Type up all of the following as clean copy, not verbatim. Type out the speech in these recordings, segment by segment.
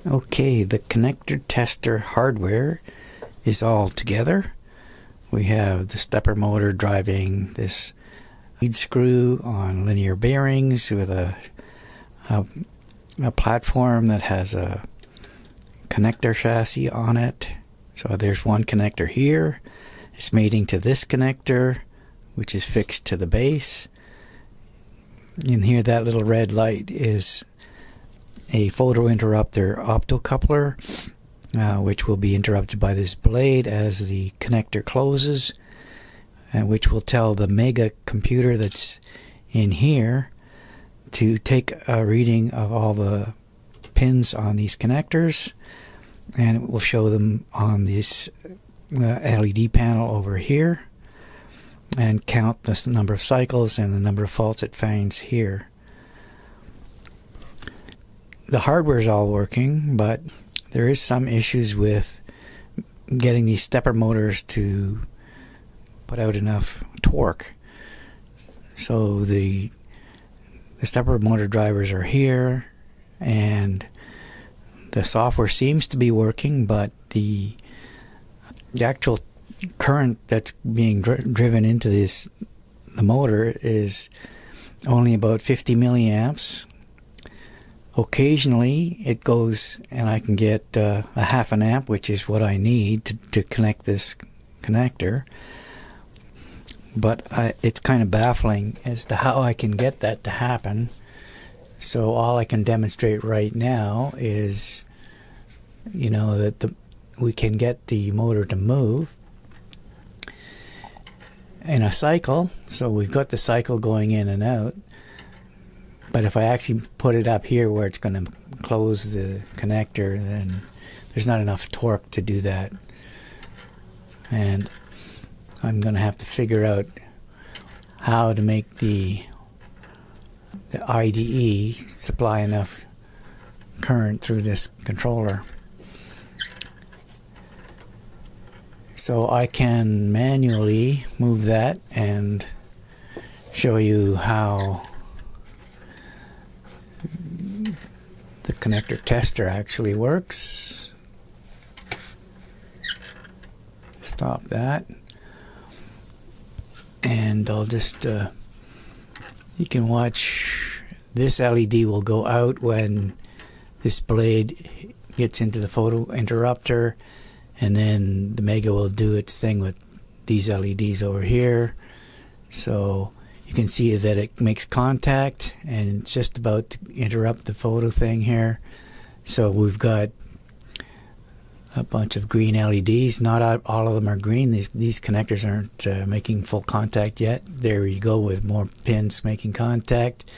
Okay, the connector tester hardware is all together. We have the stepper motor driving this lead screw on linear bearings with a platform that has a connector chassis on it. So there's one connector here. It's mating to this connector, which is fixed to the base. In here, that little red light is a photo interrupter optocoupler, which will be interrupted by this blade as the connector closes, and which will tell the mega computer that's in here to take a reading of all the pins on these connectors, and it will show them on this LED panel over here and count the number of cycles and the number of faults it finds here. The hardware is all working, but there is some issues with getting these stepper motors to put out enough torque. So the stepper motor drivers are here, and the software seems to be working, but the actual current that's being driven into the motor is only about 50 milliamps. Occasionally it goes and I can get a half an amp, which is what I need to connect this connector, but it's kind of baffling as to how I can get that to happen. So all I can demonstrate right now is, that we can get the motor to move in a cycle. So we've got the cycle going in and out. But if I actually put it up here where it's going to close the connector, then there's not enough torque to do that. And I'm going to have to figure out how to make the IDE supply enough current through this controller. So I can manually move that and show you how the connector tester actually works. Stop that, and I'll just you can watch this LED will go out when this blade gets into the photo interrupter, and then the Mega will do its thing with these LEDs over here. So you can see that it makes contact and it's just about to interrupt the photo thing here. So we've got a bunch of green LEDs. Not all of them are green. These connectors aren't making full contact yet. There you go, with more pins making contact.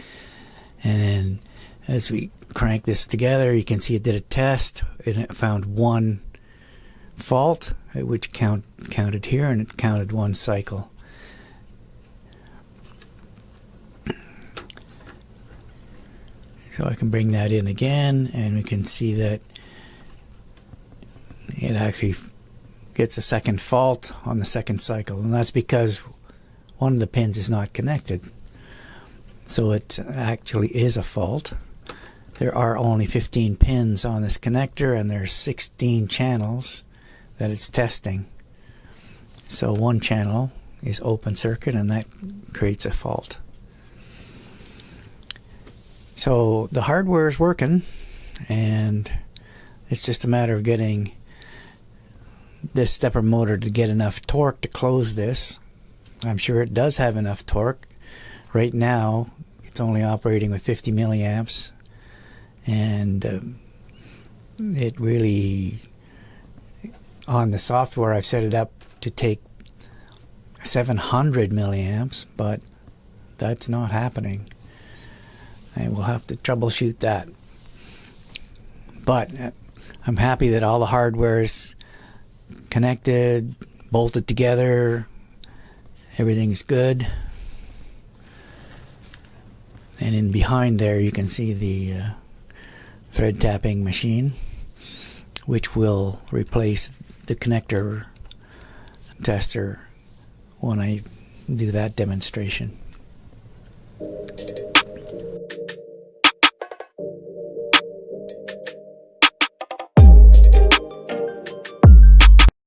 And then as we crank this together, you can see it did a test. It found one fault, which counted here, and it counted one cycle. So I can bring that in again, and we can see that it actually gets a second fault on the second cycle, and that's because one of the pins is not connected. So it actually is a fault. There are only 15 pins on this connector, and there's 16 channels that it's testing. So one channel is open circuit, and that creates a fault. So the hardware is working, and it's just a matter of getting this stepper motor to get enough torque to close this. I'm sure it does have enough torque. Right now it's only operating with 50 milliamps, and it really, on the software I've set it up to take 700 milliamps, but that's not happening. I will have to troubleshoot that. But I'm happy that all the hardware is connected, bolted together, everything's good. And in behind there you can see the thread tapping machine, which will replace the connector tester when I do that demonstration.